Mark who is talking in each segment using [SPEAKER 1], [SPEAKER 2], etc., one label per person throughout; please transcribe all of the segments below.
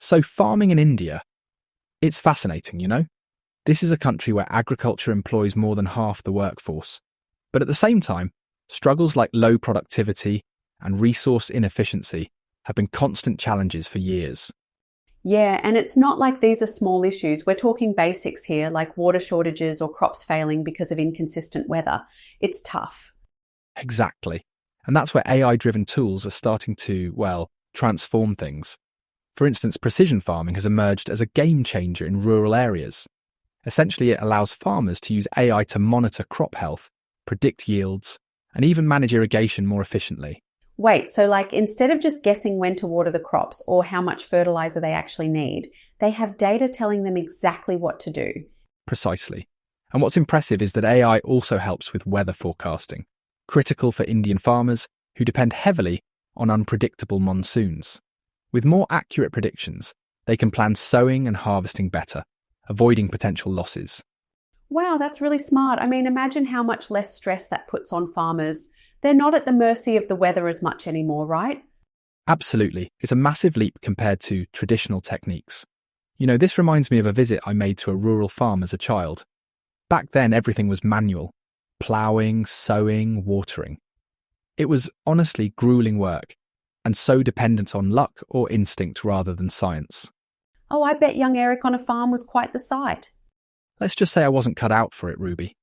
[SPEAKER 1] So farming in India, it's fascinating, This is a country where agriculture employs more than half the workforce. But at the same time, struggles like low productivity and resource inefficiency have been constant challenges for years.
[SPEAKER 2] Yeah, and it's not like these are small issues. We're talking basics here, like water shortages or crops failing because of inconsistent weather. It's tough.
[SPEAKER 1] Exactly. And that's where AI-driven tools are starting to, transform things. For instance, precision farming has emerged as a game changer in rural areas. Essentially, it allows farmers to use AI to monitor crop health, predict yields, and even manage irrigation more efficiently.
[SPEAKER 2] Wait, so instead of just guessing when to water the crops or how much fertilizer they actually need, they have data telling them exactly what to do.
[SPEAKER 1] Precisely. And what's impressive is that AI also helps with weather forecasting, critical for Indian farmers who depend heavily on unpredictable monsoons. With more accurate predictions, they can plan sowing and harvesting better, avoiding potential losses.
[SPEAKER 2] Wow, that's really smart. Imagine how much less stress that puts on farmers. They're not at the mercy of the weather as much anymore, right?
[SPEAKER 1] Absolutely. It's a massive leap compared to traditional techniques. This reminds me of a visit I made to a rural farm as a child. Back then, everything was manual. Ploughing, sowing, watering. It was honestly grueling work, and so dependent on luck or instinct rather than science.
[SPEAKER 2] Oh, I bet young Eric on a farm was quite the sight.
[SPEAKER 1] Let's just say I wasn't cut out for it, Ruby.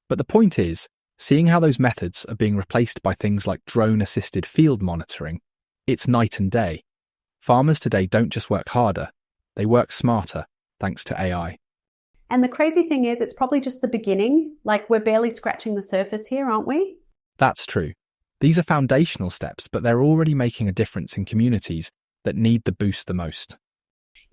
[SPEAKER 1] But the point is, seeing how those methods are being replaced by things like drone-assisted field monitoring, it's night and day. Farmers today don't just work harder, they work smarter, thanks to AI.
[SPEAKER 2] And the crazy thing is, it's probably just the beginning. We're barely scratching the surface here, aren't we?
[SPEAKER 1] That's true. These are foundational steps, but they're already making a difference in communities that need the boost the most.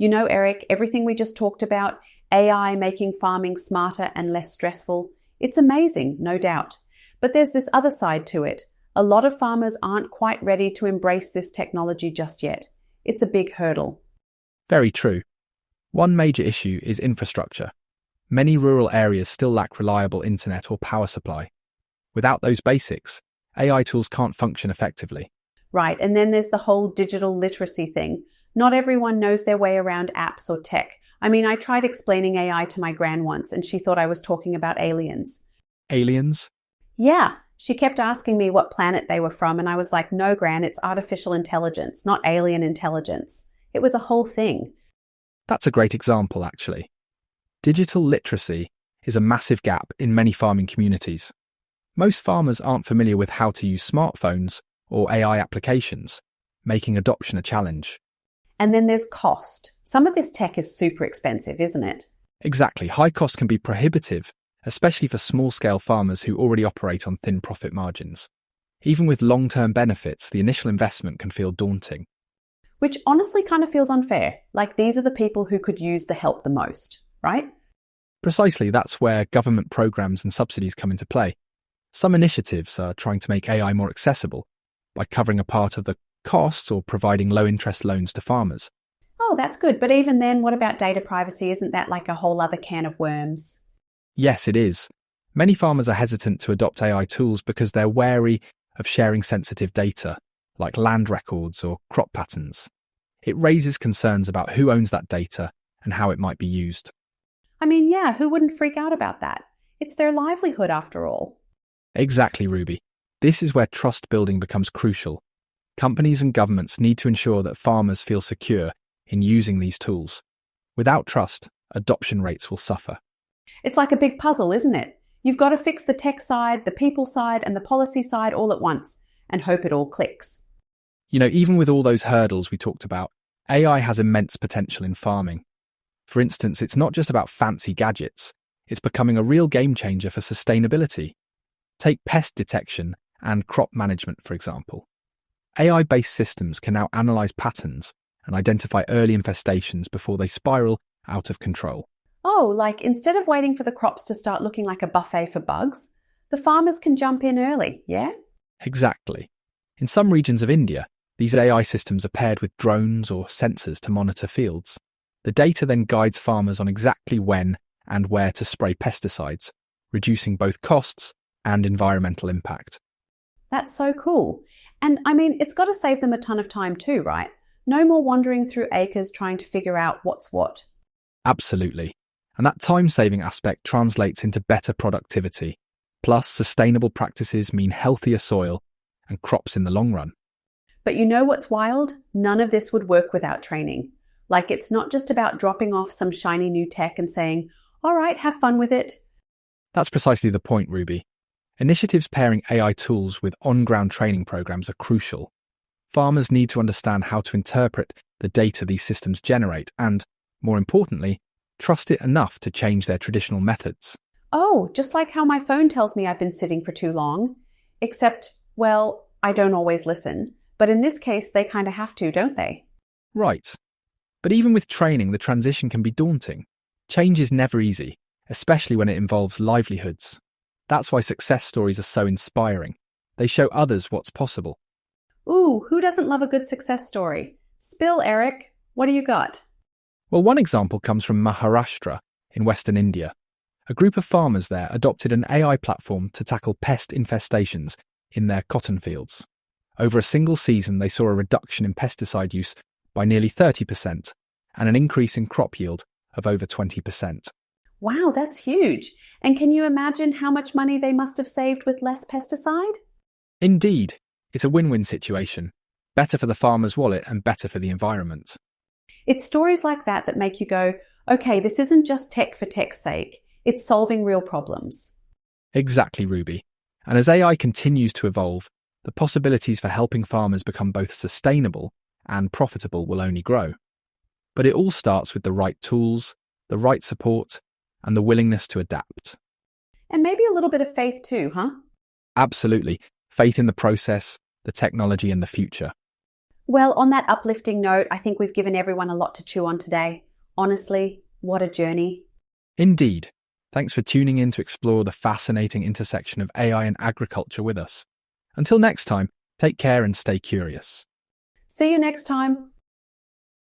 [SPEAKER 2] Eric, everything we just talked about, AI making farming smarter and less stressful, it's amazing, no doubt. But there's this other side to it. A lot of farmers aren't quite ready to embrace this technology just yet. It's a big hurdle.
[SPEAKER 1] Very true. One major issue is infrastructure. Many rural areas still lack reliable internet or power supply. Without those basics, AI tools can't function effectively.
[SPEAKER 2] Right, and then there's the whole digital literacy thing. Not everyone knows their way around apps or tech. I tried explaining AI to my gran once and she thought I was talking about aliens.
[SPEAKER 1] Aliens?
[SPEAKER 2] Yeah, she kept asking me what planet they were from and I was like, no, Gran, it's artificial intelligence, not alien intelligence. It was a whole thing.
[SPEAKER 1] That's a great example, actually. Digital literacy is a massive gap in many farming communities. Most farmers aren't familiar with how to use smartphones or AI applications, making adoption a challenge.
[SPEAKER 2] And then there's cost. Some of this tech is super expensive, isn't it?
[SPEAKER 1] Exactly. High cost can be prohibitive, especially for small-scale farmers who already operate on thin profit margins. Even with long-term benefits, the initial investment can feel daunting.
[SPEAKER 2] Which honestly kind of feels unfair. These are the people who could use the help the most, right?
[SPEAKER 1] Precisely, that's where government programs and subsidies come into play. Some initiatives are trying to make AI more accessible by covering a part of the costs or providing low-interest loans to farmers.
[SPEAKER 2] Oh, that's good. But even then, what about data privacy? Isn't that like a whole other can of worms?
[SPEAKER 1] Yes, it is. Many farmers are hesitant to adopt AI tools because they're wary of sharing sensitive data, like land records or crop patterns. It raises concerns about who owns that data and how it might be used.
[SPEAKER 2] Yeah, who wouldn't freak out about that? It's their livelihood after all.
[SPEAKER 1] Exactly, Ruby. This is where trust building becomes crucial. Companies and governments need to ensure that farmers feel secure in using these tools. Without trust, adoption rates will suffer.
[SPEAKER 2] It's like a big puzzle, isn't it? You've got to fix the tech side, the people side, and the policy side all at once, and hope it all clicks.
[SPEAKER 1] Even with all those hurdles we talked about, AI has immense potential in farming. For instance, it's not just about fancy gadgets. It's becoming a real game changer for sustainability. Take pest detection and crop management, for example. AI-based systems can now analyze patterns and identify early infestations before they spiral out of control.
[SPEAKER 2] Oh, instead of waiting for the crops to start looking like a buffet for bugs, the farmers can jump in early, yeah?
[SPEAKER 1] Exactly. In some regions of India, these AI systems are paired with drones or sensors to monitor fields. The data then guides farmers on exactly when and where to spray pesticides, reducing both costs and environmental impact.
[SPEAKER 2] That's so cool. And it's got to save them a ton of time too, right? No more wandering through acres trying to figure out what's what.
[SPEAKER 1] Absolutely. And that time-saving aspect translates into better productivity. Plus, sustainable practices mean healthier soil and crops in the long run.
[SPEAKER 2] But you know what's wild? None of this would work without training. Like, it's not just about dropping off some shiny new tech and saying, all right, have fun with it.
[SPEAKER 1] That's precisely the point, Ruby. Initiatives pairing AI tools with on-ground training programs are crucial. Farmers need to understand how to interpret the data these systems generate and, more importantly, trust it enough to change their traditional methods.
[SPEAKER 2] Oh, just like how my phone tells me I've been sitting for too long. Except, well, I don't always listen. But in this case, they kind of have to, don't they?
[SPEAKER 1] Right. But even with training, the transition can be daunting. Change is never easy, especially when it involves livelihoods. That's why success stories are so inspiring. They show others what's possible.
[SPEAKER 2] Ooh, who doesn't love a good success story? Spill, Eric. What do you got?
[SPEAKER 1] Well, one example comes from Maharashtra in Western India. A group of farmers there adopted an AI platform to tackle pest infestations in their cotton fields. Over a single season, they saw a reduction in pesticide use by nearly 30% and an increase in crop yield of over 20%.
[SPEAKER 2] Wow, that's huge. And can you imagine how much money they must have saved with less pesticide?
[SPEAKER 1] Indeed, it's a win-win situation. Better for the farmer's wallet and better for the environment.
[SPEAKER 2] It's stories like that that make you go, okay, this isn't just tech for tech's sake. It's solving real problems.
[SPEAKER 1] Exactly, Ruby. And as AI continues to evolve, the possibilities for helping farmers become both sustainable and profitable will only grow. But it all starts with the right tools, the right support, and the willingness to adapt.
[SPEAKER 2] And maybe a little bit of faith too, huh?
[SPEAKER 1] Absolutely. Faith in the process, the technology, and the future.
[SPEAKER 2] Well, on that uplifting note, I think we've given everyone a lot to chew on today. Honestly, what a journey.
[SPEAKER 1] Indeed. Thanks for tuning in to explore the fascinating intersection of AI and agriculture with us. Until next time, take care and stay curious.
[SPEAKER 2] See you next time.